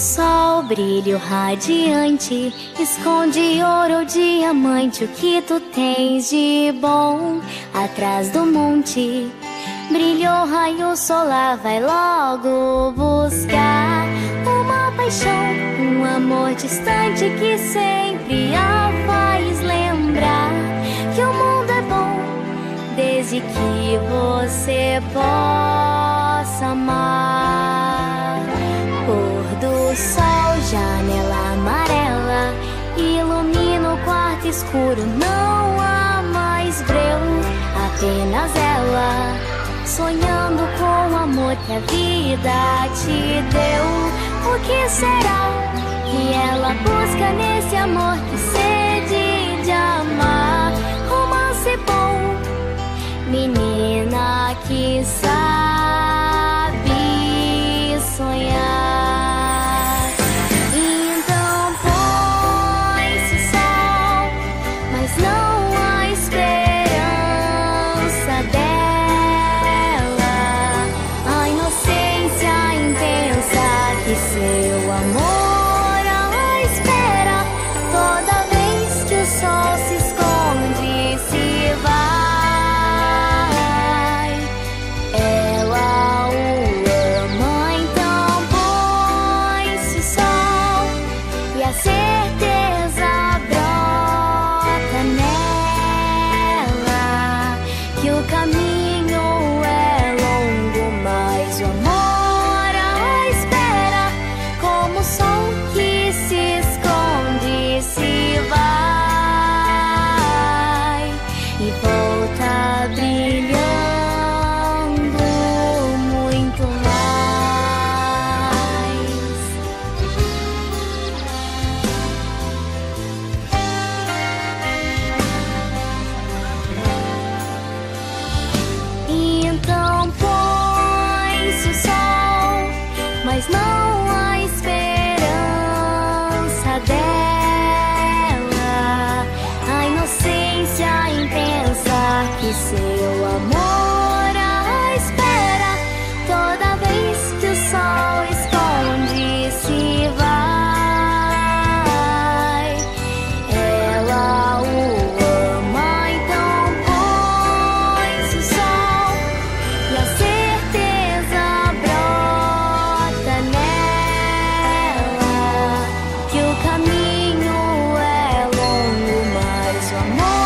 sol, brilho radiante, esconde ouro ou diamante. O que tu tens de bom atrás do monte? Brilhou raio solar, vai logo buscar uma paixão, um amor distante que sempre a faz lembrar que o mundo é bom desde que você possa amar. Pôr do sol, janela amarela, ilumina o quarto escuro. Não há mais breu, apenas ela, sonhando com o amor que a vida te deu. O que será que ela busca nesse amor? Que sede de amar, romance bom, menina que sabe sonhar. Então põe-se o sol, mas não há esperança dela. A inocência intensa que seu amor a espera. Toda vez que o sol se esconde, se vai. Seu amor a espera. Toda vez que o sol esconde, se vai. Ela o ama, então põe-se o sol e a certeza brota nela que o caminho é longo, mas o amor